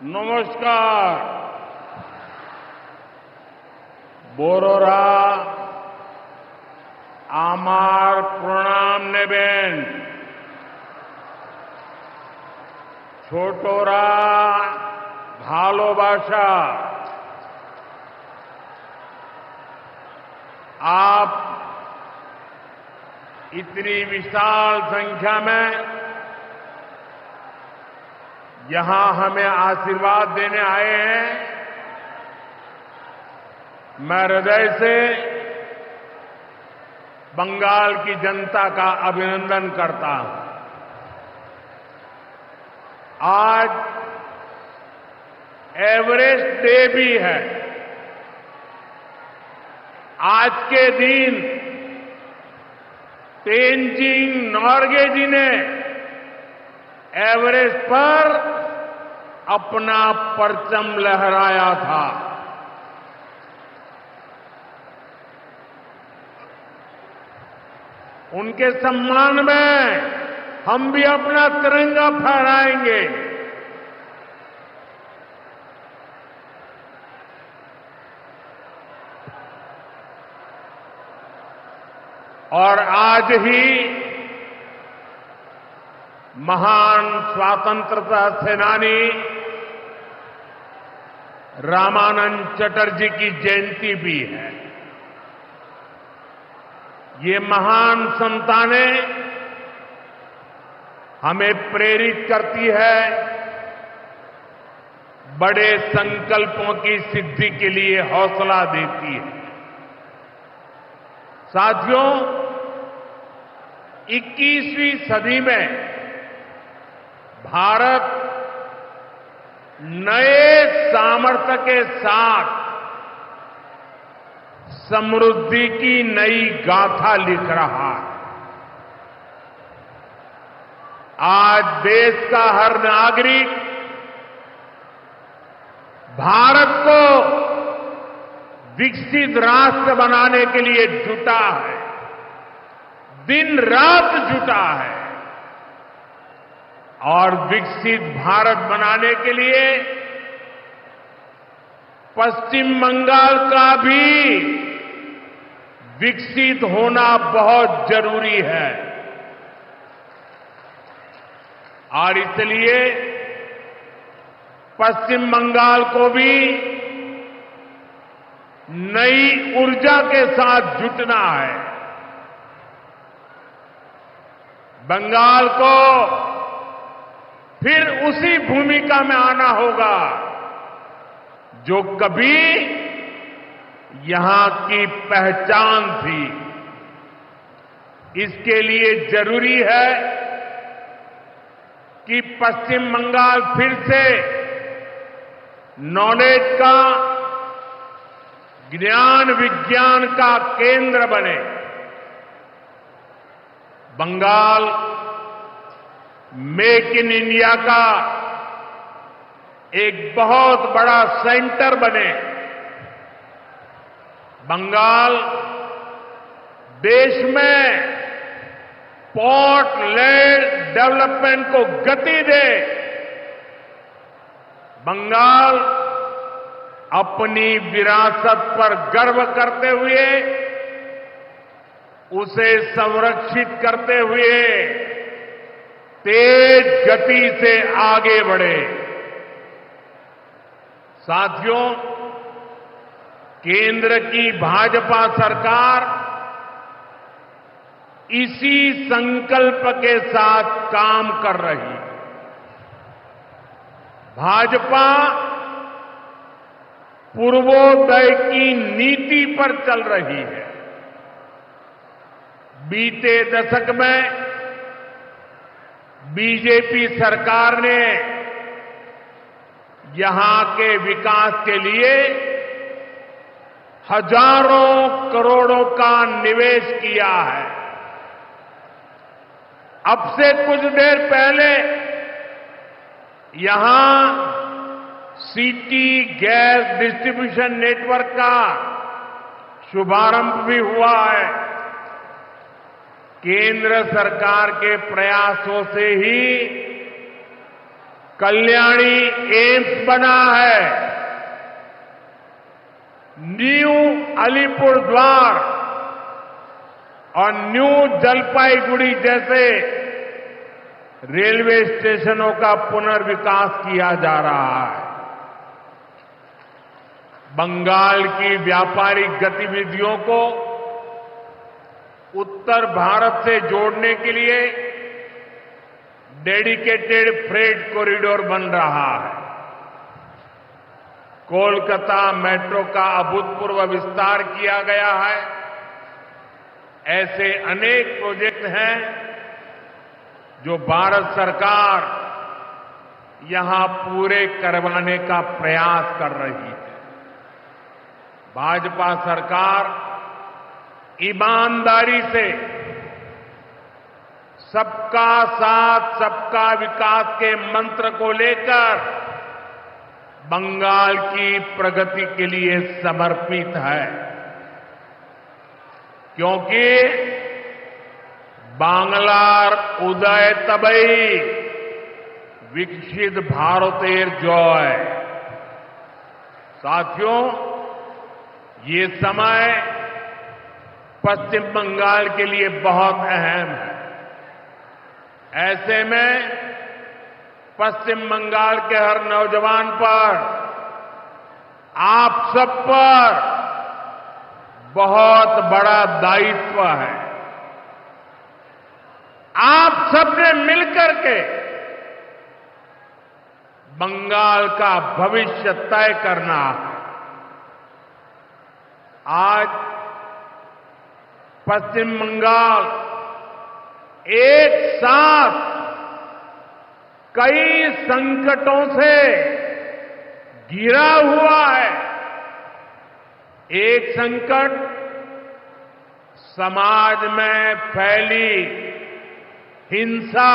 নমস্কার। বড়রা আমার প্রণাম নেবেন, ছোটরা ভালোবাসা। आप इतनी विशाल संख्या में यहां हमें आशीर्वाद देने आए हैं। मैं हृदय से बंगाल की जनता का अभिनंदन करता हूं। आज एवरेस्ट डे भी है। आज के दिन तेनजिंग नोर्गे जी ने एवरेस्ट पर अपना परचम लहराया था। उनके सम्मान में हम भी अपना तिरंगा फहराएंगे। और आज ही महान स्वतंत्रता सेनानी रामानंद चटर्जी की जयंती भी है। ये महान संतानें हमें प्रेरित करती है, बड़े संकल्पों की सिद्धि के लिए हौसला देती है। साथियों, 21वीं सदी में भारत नए सामर्थ्य के साथ समृद्धि की नई गाथा लिख रहा है। आज देश का हर नागरिक भारत को विकसित राष्ट्र बनाने के लिए जुटा है, दिन रात जुटा है। और विकसित भारत बनाने के लिए पश्चिम बंगाल का भी विकसित होना बहुत जरूरी है। और इसलिए पश्चिम बंगाल को भी नई ऊर्जा के साथ जुटना है। बंगाल को फिर उसी भूमिका में आना होगा जो कभी यहां की पहचान थी। इसके लिए जरूरी है कि पश्चिम बंगाल फिर से नॉलेज का, ज्ञान विज्ञान का केंद्र बने। बंगाल मेक इन इंडिया का एक बहुत बड़ा सेंटर बने। बंगाल देश में पोर्ट लेड डेवलपमेंट को गति दे। बंगाल अपनी विरासत पर गर्व करते हुए, उसे संरक्षित करते हुए तेज गति से आगे बढ़े। साथियों, केंद्र की भाजपा सरकार इसी संकल्प के साथ काम कर रही है। भाजपा पूर्वोदय की नीति पर चल रही है। बीते दशक में बीजेपी सरकार ने यहां के विकास के लिए हजारों करोड़ों का निवेश किया है। अब से कुछ देर पहले यहां सिटी गैस डिस्ट्रीब्यूशन नेटवर्क का शुभारंभ भी हुआ है। केंद्र सरकार के प्रयासों से ही कल्याणी एम्स बना है, न्यू अलीपुर द्वार और न्यू जलपाईगुड़ी जैसे रेलवे स्टेशनों का पुनर्विकास किया जा रहा है। बंगाल की व्यापारिक गतिविधियों को उत्तर भारत से जोड़ने के लिए डेडिकेटेड फ्रेट कॉरिडोर बन रहा है। कोलकाता मेट्रो का अभूतपूर्व विस्तार किया गया है। ऐसे अनेक प्रोजेक्ट हैं जो भारत सरकार यहां पूरे करवाने का प्रयास कर रही है। भाजपा सरकार ईमानदारी से सबका साथ सबका विकास के मंत्र को लेकर बंगाल की प्रगति के लिए समर्पित है, क्योंकि बांग्लार उदय तबई विकसित भारतेर जय। साथियों, ये समय पश्चिम बंगाल के लिए बहुत अहम है। ऐसे में पश्चिम बंगाल के हर नौजवान पर, आप सब पर बहुत बड़ा दायित्व है। आप सबने मिलकर के बंगाल का भविष्य तय करना है। आज पश्चिम बंगाल एक साथ कई संकटों से घिरा हुआ है। एक संकट समाज में फैली हिंसा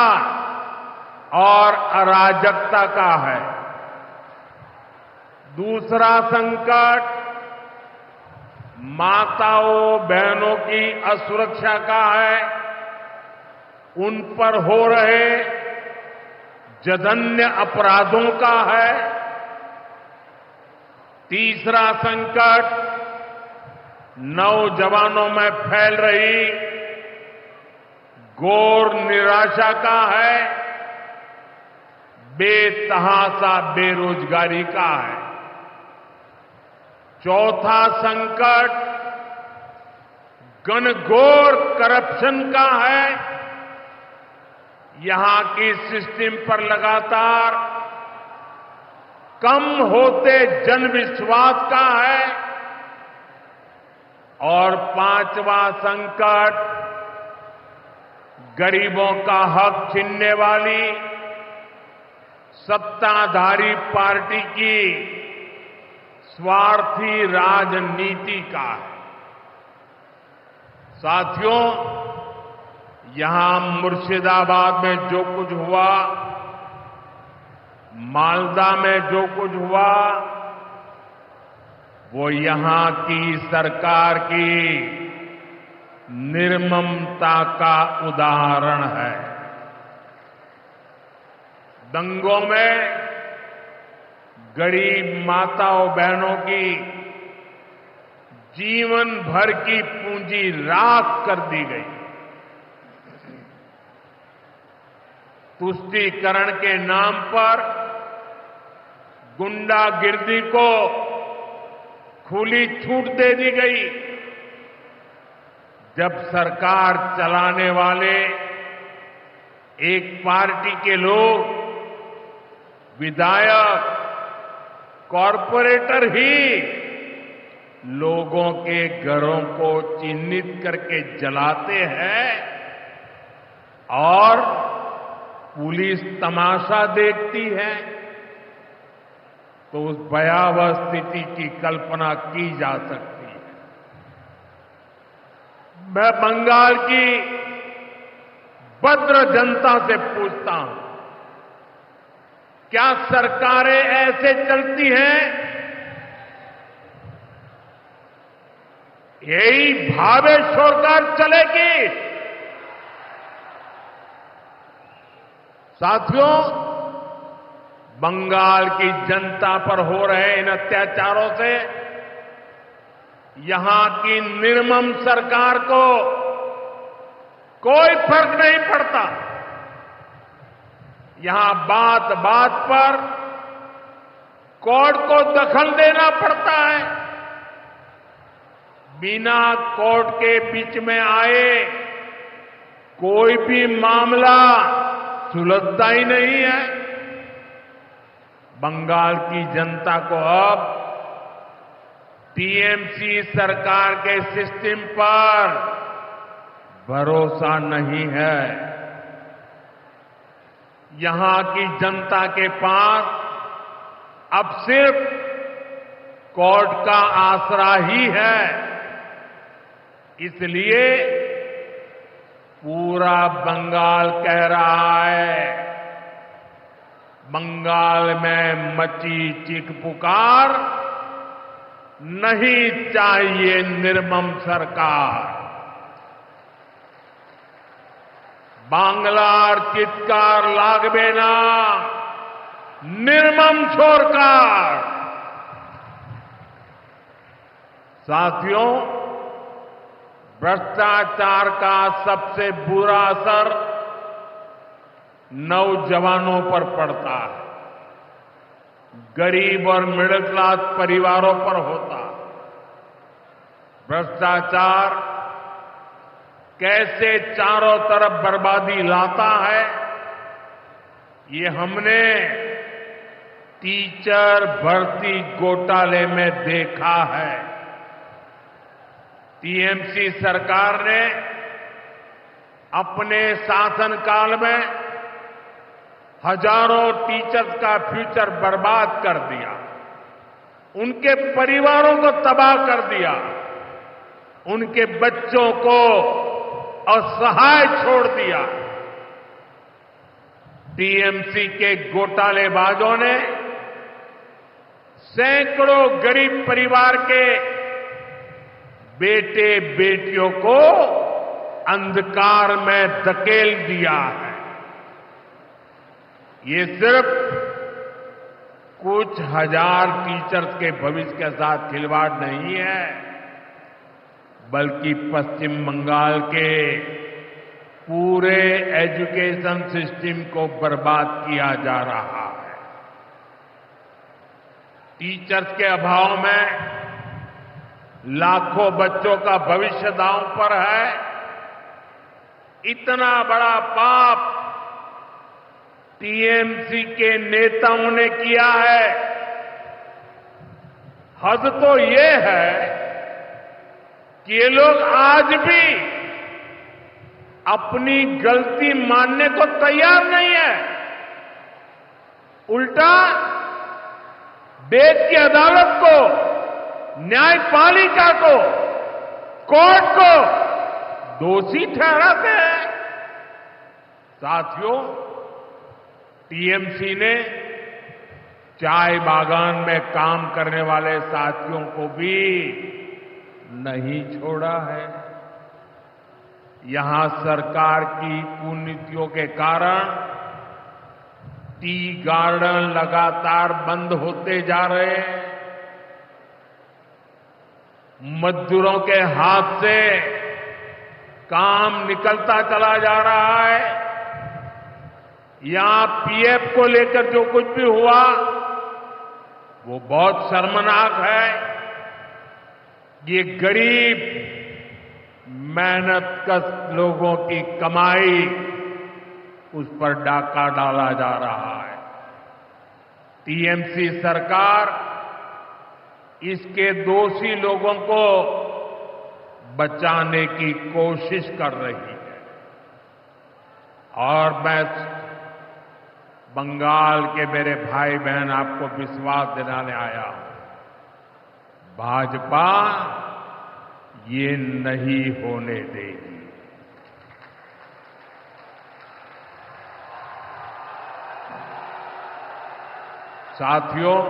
और अराजकता का है। दूसरा संकट माताओं बहनों की असुरक्षा का है, उन पर हो रहे जघन्य अपराधों का है। तीसरा संकट नौजवानों में फैल रही घोर निराशा का है, बेतहासा बेरोजगारी का है। चौथा संकट घनघोर करप्शन का है। यहां की सिस्टम पर लगातार कम होते जनविश्वास का है। और पांचवा संकट गरीबों का हक छीनने वाली सत्ताधारी पार्टी की स्वार्थी राजनीति का है। साथियों, यहां मुर्शिदाबाद में जो कुछ हुआ, मालदा में जो कुछ हुआ, वो यहां की सरकार की निर्ममता का उदाहरण है। दंगों में गरीब माताओं बहनों की जीवन भर की पूंजी राख कर दी गई। तुष्टीकरण के नाम पर गुंडागिर्दी को खुली छूट दे दी गई। जब सरकार चलाने वाले एक पार्टी के लोग, विधायक, कॉरपोरेटर ही लोगों के घरों को चिन्हित करके जलाते हैं और पुलिस तमाशा देखती है, तो उस भयावह स्थिति की कल्पना की जा सकती है। मैं बंगाल की भद्र जनता से पूछता हूं, क्या सरकारें ऐसे चलती हैं? यही भावे सरकार चलेगी? साथियों, बंगाल की जनता पर हो रहे इन अत्याचारों से यहां की निर्मम सरकार को कोई फर्क नहीं पड़ता। यहां बात बात पर कोर्ट को दखल देना पड़ता है। बिना कोर्ट के बीच में आए कोई भी मामला सुलझता ही नहीं है। बंगाल की जनता को अब टीएमसी सरकार के सिस्टम पर भरोसा नहीं है। यहां की जनता के पास अब सिर्फ कोर्ट का आसरा ही है। इसलिए पूरा बंगाल कह रहा है, बंगाल में मची चीख पुकार, नहीं चाहिए निर्मम सरकार। बांग्लार चित्कार लागबे ना, निर्मम सरकार। साथियों, भ्रष्टाचार का सबसे बुरा असर नौजवानों पर पड़ता है, गरीब और मिडिल क्लास परिवारों पर होता है। भ्रष्टाचार कैसे चारों तरफ बर्बादी लाता है, ये हमने टीचर भर्ती घोटाले में देखा है। टीएमसी सरकार ने अपने शासनकाल में हजारों टीचर्स का फ्यूचर बर्बाद कर दिया, उनके परिवारों को तबाह कर दिया, उनके बच्चों को असहाय छोड़ दिया। टीएमसी के घोटालेबाजों ने सैकड़ों गरीब परिवार के बेटे बेटियों को अंधकार में धकेल दिया है। ये सिर्फ कुछ हजार टीचर्स के भविष्य के साथ खिलवाड़ नहीं है, बल्कि पश्चिम बंगाल के पूरे एजुकेशन सिस्टम को बर्बाद किया जा रहा है। टीचर्स के अभाव में लाखों बच्चों का भविष्य दांव पर है। इतना बड़ा पाप टीएमसी के नेताओं ने किया है। हद तो ये है कि ये लोग आज भी अपनी गलती मानने को तैयार नहीं है। उल्टा देश की अदालत को, न्यायपालिका को, कोर्ट को दोषी ठहराते हैं। साथियों, टीएमसी ने चाय बागान में काम करने वाले साथियों को भी नहीं छोड़ा है। यहां सरकार की कुनीतियों के कारण टी गार्डन लगातार बंद होते जा रहे हैं। मजदूरों के हाथ से काम निकलता चला जा रहा है। यहां पीएफ को लेकर जो कुछ भी हुआ वो बहुत शर्मनाक है। ये गरीब मेहनतकश लोगों की कमाई, उस पर डाका डाला जा रहा है। टीएमसी सरकार इसके दोषी लोगों को बचाने की कोशिश कर रही है। और मैं बंगाल के मेरे भाई बहन आपको विश्वास दिलाने आया हूं, भाजपा ये नहीं होने देगी। साथियों,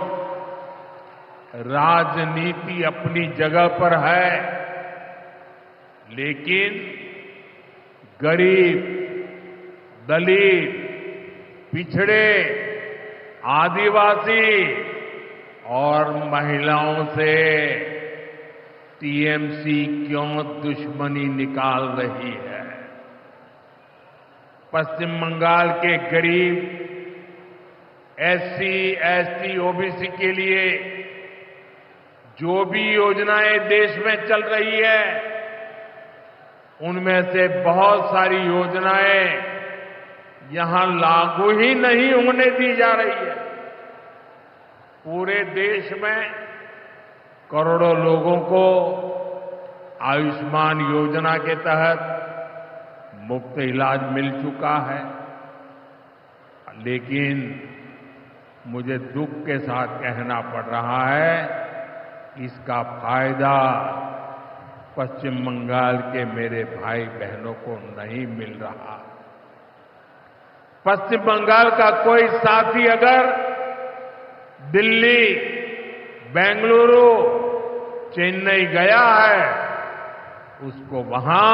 राजनीति अपनी जगह पर है, लेकिन गरीब, दलित, पिछड़े, आदिवासी और महिलाओं से टीएमसी क्यों दुश्मनी निकाल रही है। पश्चिम बंगाल के गरीब एससी, एसटी, ओबीसी के लिए जो भी योजनाएं देश में चल रही है, उनमें से बहुत सारी योजनाएं यहां लागू ही नहीं होने दी जा रही है। पूरे देश में करोड़ों लोगों को आयुष्मान योजना के तहत मुफ्त इलाज मिल चुका है, लेकिन मुझे दुख के साथ कहना पड़ रहा है, इसका फायदा पश्चिम बंगाल के मेरे भाई बहनों को नहीं मिल रहा। पश्चिम बंगाल का कोई साथी अगर दिल्ली, बेंगलुरु, चेन्नई गया है, उसको वहां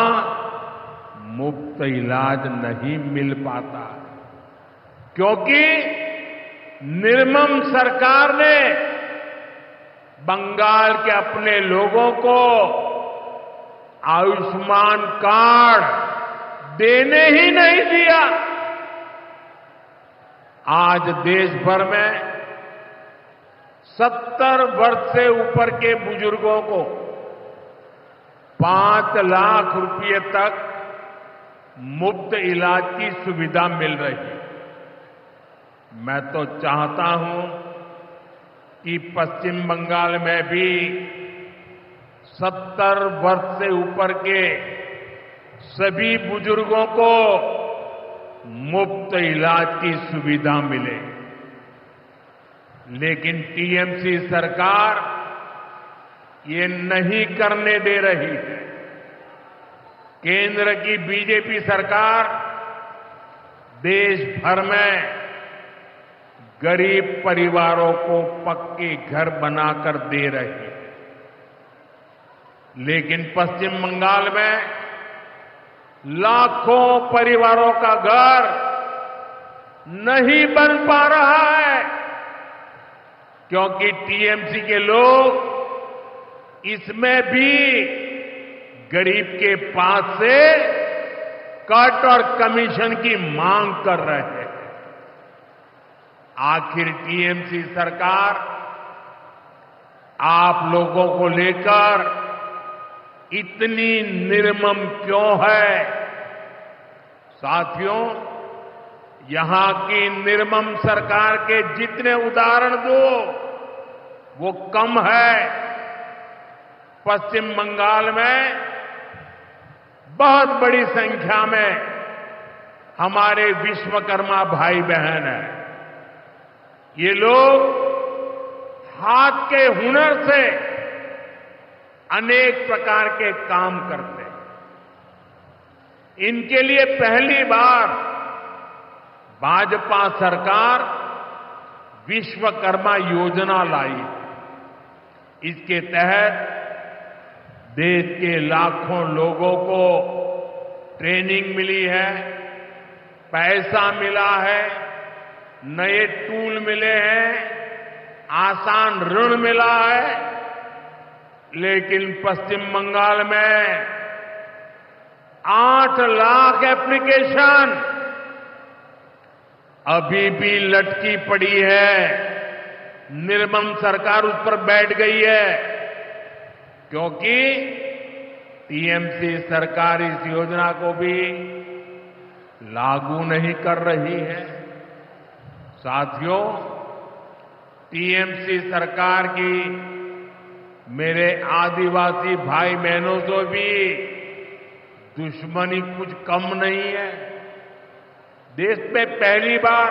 मुफ्त इलाज नहीं मिल पाता, क्योंकि निर्मम सरकार ने बंगाल के अपने लोगों को आयुष्मान कार्ड देने ही नहीं दिया। आज देश भर में 70 वर्ष से ऊपर के बुजुर्गों को 5 लाख रुपए तक मुफ्त इलाज की सुविधा मिल रही है। मैं तो चाहता हूं कि पश्चिम बंगाल में भी 70 वर्ष से ऊपर के सभी बुजुर्गों को मुफ्त इलाज की सुविधा मिले, लेकिन टीएमसी सरकार ये नहीं करने दे रही है। केंद्र की बीजेपी सरकार देश भर में गरीब परिवारों को पक्के घर बनाकर दे रही है, लेकिन पश्चिम बंगाल में लाखों परिवारों का घर नहीं बन पा रहा है, क्योंकि टीएमसी के लोग इसमें भी गरीब के पास से कट और कमीशन की मांग कर रहे हैं। आखिर टीएमसी सरकार आप लोगों को लेकर इतनी निर्मम क्यों है? साथियों, यहां की निर्मम सरकार के जितने उदाहरण दो वो कम है। पश्चिम बंगाल में बहुत बड़ी संख्या में हमारे विश्वकर्मा भाई बहन हैं। ये लोग हाथ के हुनर से अनेक प्रकार के काम करते हैं। इनके लिए पहली बार भाजपा सरकार विश्वकर्मा योजना लाई। इसके तहत देश के लाखों लोगों को ट्रेनिंग मिली है, पैसा मिला है, नए टूल मिले हैं, आसान ऋण मिला है, लेकिन पश्चिम बंगाल में 8 लाख एप्लीकेशन अभी भी लटकी पड़ी है। निर्मम सरकार उस पर बैठ गई है, क्योंकि टीएमसी सरकार इस योजना को भी लागू नहीं कर रही है। साथियों, टीएमसी सरकार की मेरे आदिवासी भाई बहनों से भी दुश्मनी कुछ कम नहीं है। देश में पहली बार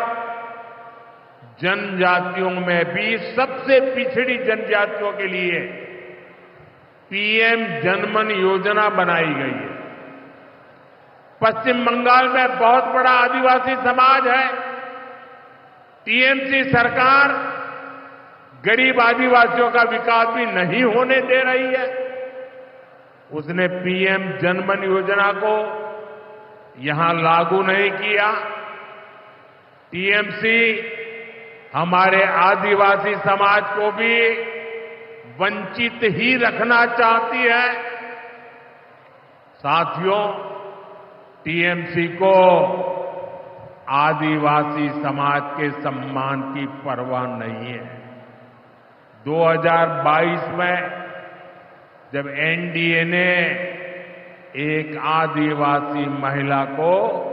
जनजातियों में भी सबसे पिछड़ी जनजातियों के लिए पीएम जनमन योजना बनाई गई है। पश्चिम बंगाल में बहुत बड़ा आदिवासी समाज है। टीएमसी सरकार गरीब आदिवासियों का विकास भी नहीं होने दे रही है। उसने पीएम जनमन योजना को यहां लागू नहीं किया। टीएमसी हमारे आदिवासी समाज को भी वंचित ही रखना चाहती है। साथियों, टीएमसी को आदिवासी समाज के सम्मान की परवाह नहीं है। 2022 में जब एनडीए ने एक आदिवासी महिला को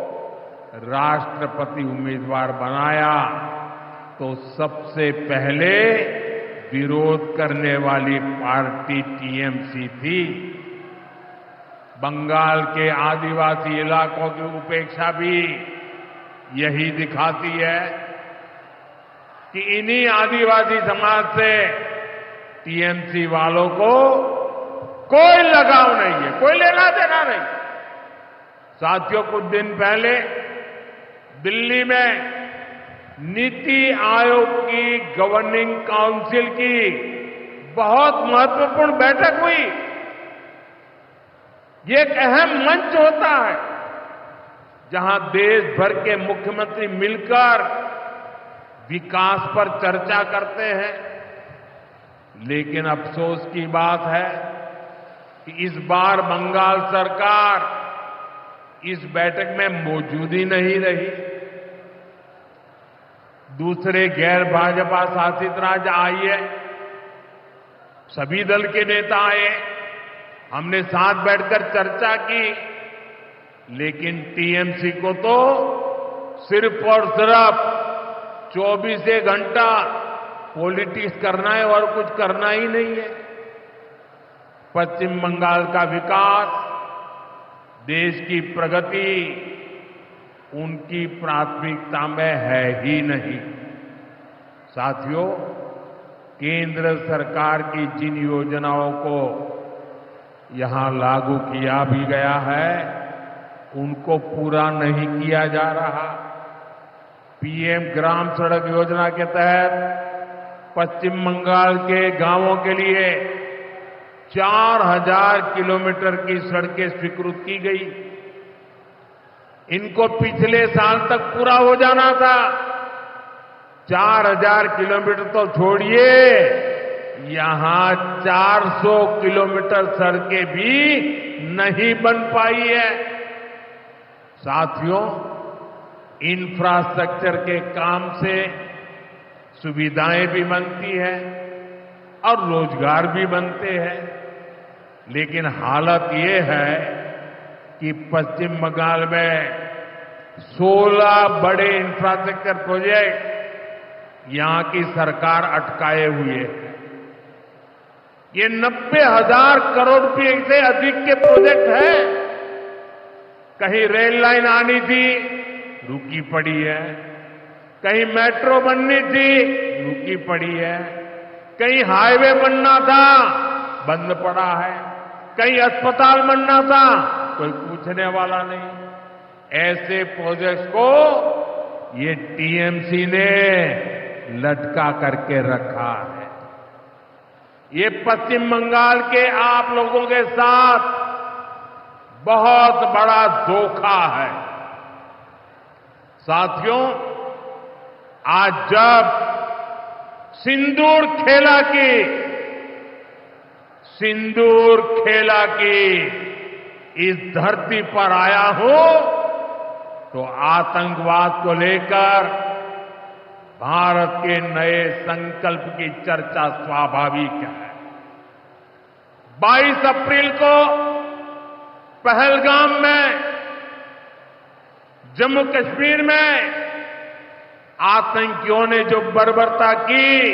राष्ट्रपति उम्मीदवार बनाया तो सबसे पहले विरोध करने वाली पार्टी टीएमसी थी। बंगाल के आदिवासी इलाकों की उपेक्षा भी यही दिखाती है कि इन्हीं आदिवासी समाज से टीएमसी वालों को कोई लगाव नहीं है, कोई लेना देना नहीं। साथियों, कुछ दिन पहले दिल्ली में नीति आयोग की गवर्निंग काउंसिल की बहुत महत्वपूर्ण बैठक हुई। ये एक अहम मंच होता है जहां देश भर के मुख्यमंत्री मिलकर विकास पर चर्चा करते हैं। लेकिन अफसोस की बात है कि इस बार बंगाल सरकार इस बैठक में मौजूद ही नहीं रही। दूसरे गैर भाजपा शासित राज्य आए, सभी दल के नेता आए, हमने साथ बैठकर चर्चा की, लेकिन टीएमसी को तो सिर्फ और सिर्फ 24 घंटा पॉलिटिक्स करना है और कुछ करना ही नहीं है। पश्चिम बंगाल का विकास, देश की प्रगति उनकी प्राथमिकता में है ही नहीं। साथियों, केंद्र सरकार की जिन योजनाओं को यहां लागू किया भी गया है, उनको पूरा नहीं किया जा रहा। पीएम ग्राम सड़क योजना के तहत पश्चिम बंगाल के गांवों के लिए 4000 किलोमीटर की सड़कें स्वीकृत की गई। इनको पिछले साल तक पूरा हो जाना था। 4000 किलोमीटर तो छोड़िए, यहां 400 किलोमीटर सड़कें भी नहीं बन पाई है। साथियों, इंफ्रास्ट्रक्चर के काम से सुविधाएं भी बनती है और रोजगार भी बनते हैं। लेकिन हालत ये है कि पश्चिम बंगाल में 16 बड़े इंफ्रास्ट्रक्चर प्रोजेक्ट यहां की सरकार अटकाए हुए है। ये 90,000 करोड़ रुपए से अधिक के प्रोजेक्ट हैं। कहीं रेल लाइन आनी थी, रुकी पड़ी है। कहीं मेट्रो बननी थी, रुकी पड़ी है। कहीं हाईवे बनना था, बंद पड़ा है। कहीं अस्पताल बनना था, कोई पूछने वाला नहीं। ऐसे प्रोजेक्ट्स को ये टीएमसी ने लटका करके रखा है। ये पश्चिम बंगाल के आप लोगों के साथ बहुत बड़ा धोखा है। साथियों, आज जब सिंदूर खेला की इस धरती पर आया हूं, तो आतंकवाद को लेकर भारत के नए संकल्प की चर्चा स्वाभाविक है। 22 अप्रैल को पहलगाम में, जम्मू कश्मीर में आतंकियों ने जो बर्बरता की,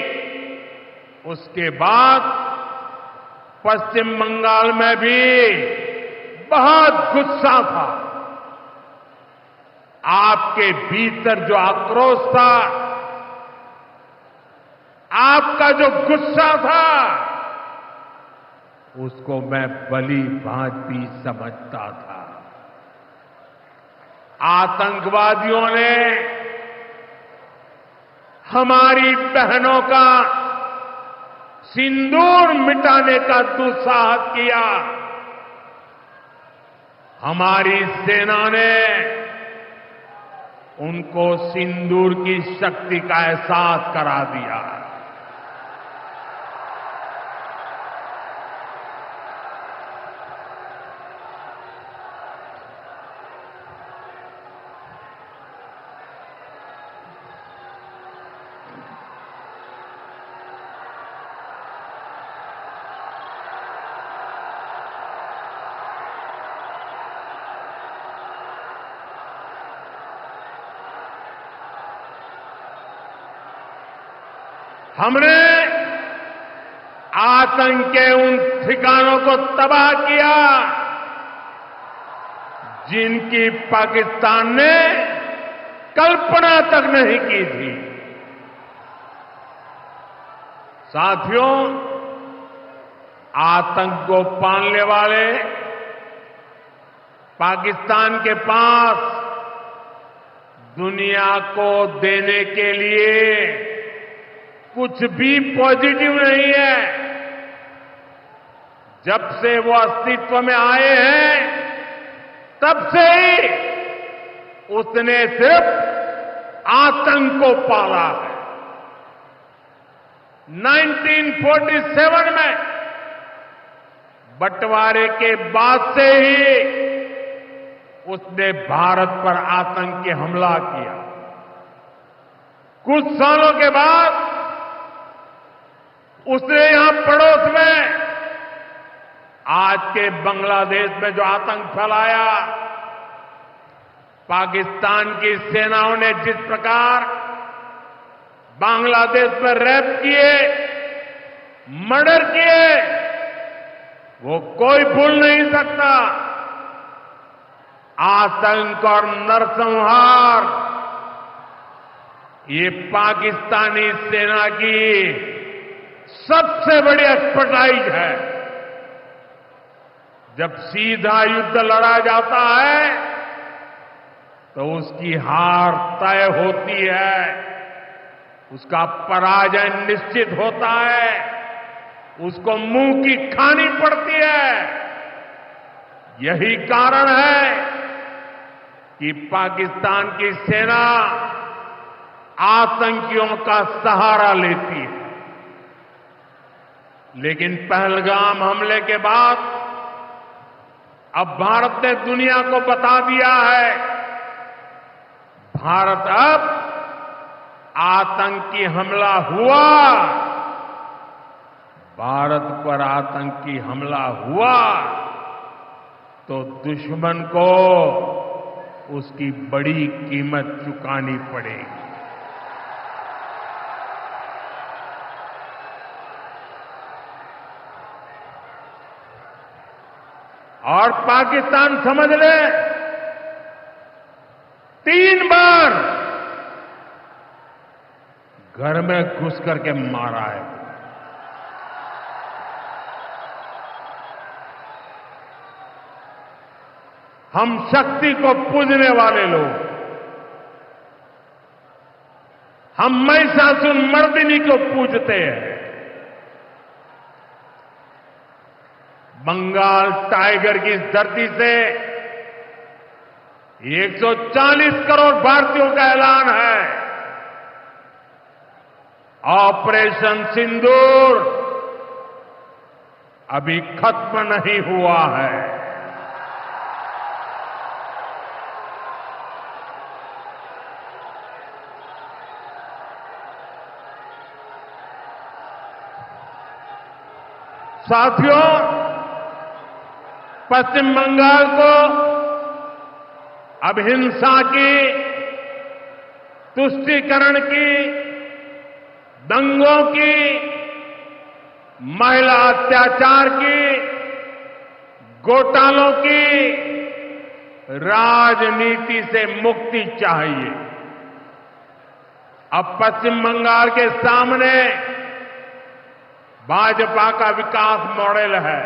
उसके बाद पश्चिम बंगाल में भी बहुत गुस्सा था। आपके भीतर जो आक्रोश था, आपका जो गुस्सा था, उसको मैं भली भांति समझता था। आतंकवादियों ने हमारी बहनों का सिंदूर मिटाने का दुस्साहस किया। हमारी सेना ने उनको सिंदूर की शक्ति का एहसास करा दिया। हमने आतंक के उन ठिकानों को तबाह किया जिनकी पाकिस्तान ने कल्पना तक नहीं की थी। साथियों, आतंक को पालने वाले पाकिस्तान के पास दुनिया को देने के लिए कुछ भी पॉजिटिव नहीं है। जब से वो अस्तित्व में आए हैं तब से ही उसने सिर्फ आतंक को पाला है। 1947 में बंटवारे के बाद से ही उसने भारत पर आतंकी हमला किया। कुछ सालों के बाद उसने यहां पड़ोस में आज के बांग्लादेश में जो आतंक फैलाया, पाकिस्तान की सेनाओं ने जिस प्रकार बांग्लादेश में रेप किए, मर्डर किए, वो कोई भूल नहीं सकता। आतंक और नरसंहार ये पाकिस्तानी सेना की सबसे बड़ी एक्सपर्टाइज है। जब सीधा युद्ध लड़ा जाता है तो उसकी हार तय होती है, उसका पराजय निश्चित होता है, उसको मुंह की खानी पड़ती है। यही कारण है कि पाकिस्तान की सेना आतंकियों का सहारा लेती है। लेकिन पहलगाम हमले के बाद अब भारत ने दुनिया को बता दिया है, भारत अब आतंकी हमला हुआ, भारत पर आतंकी हमला हुआ तो दुश्मन को उसकी बड़ी कीमत चुकानी पड़ेगी। और पाकिस्तान समझ ले 3 बार घर में घुस करके मारा है। हम शक्ति को पूजने वाले लोग, हम महिषासुर मर्दिनी को पूजते हैं। बंगाल टाइगर की इस धरती से 140 करोड़ भारतीयों का ऐलान है। ऑपरेशन सिंदूर अभी खत्म नहीं हुआ है। साथियों, पश्चिम बंगाल को अब हिंसा की, तुष्टीकरण की, दंगों की, महिला अत्याचार की, घोटालों की राजनीति से मुक्ति चाहिए। अब पश्चिम बंगाल के सामने भाजपा का विकास मॉडल है।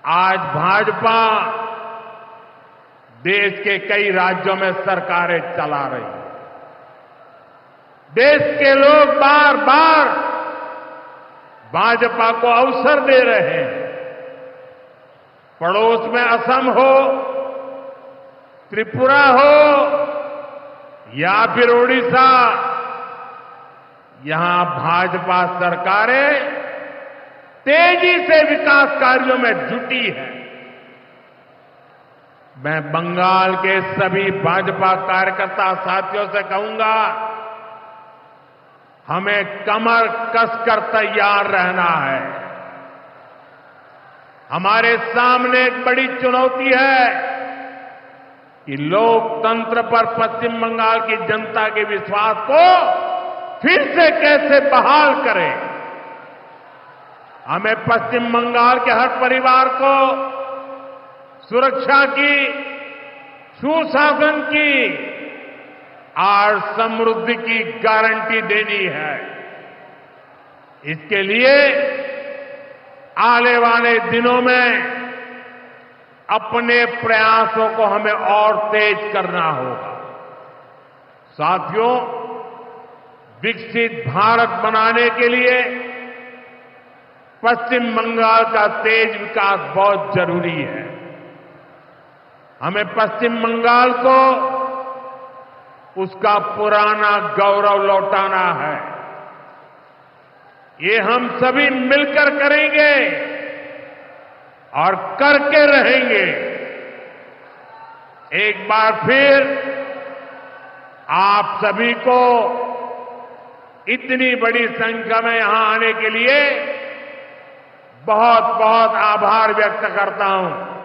आज भाजपा देश के कई राज्यों में सरकारें चला रही है। देश के लोग बार बार भाजपा को अवसर दे रहे हैं। पड़ोस में असम हो त्रिपुरा हो या फिर ओडिशा, यहां भाजपा सरकारें तेजी से विकास कार्यों में जुटी है। मैं बंगाल के सभी भाजपा कार्यकर्ता साथियों से कहूंगा, हमें कमर कसकर तैयार रहना है। हमारे सामने एक बड़ी चुनौती है कि लोकतंत्र पर पश्चिम बंगाल की जनता के विश्वास को फिर से कैसे बहाल करें। हमें पश्चिम बंगाल के हर परिवार को सुरक्षा की, सुशासन की और समृद्धि की गारंटी देनी है। इसके लिए आने वाले दिनों में अपने प्रयासों को हमें और तेज करना होगा। साथियों, विकसित भारत बनाने के लिए पश्चिम बंगाल का तेज विकास बहुत जरूरी है। हमें पश्चिम बंगाल को उसका पुराना गौरव लौटाना है। ये हम सभी मिलकर करेंगे और करके रहेंगे। एक बार फिर आप सभी को इतनी बड़ी संख्या में यहां आने के लिए बहुत बहुत आभार व्यक्त करता हूं।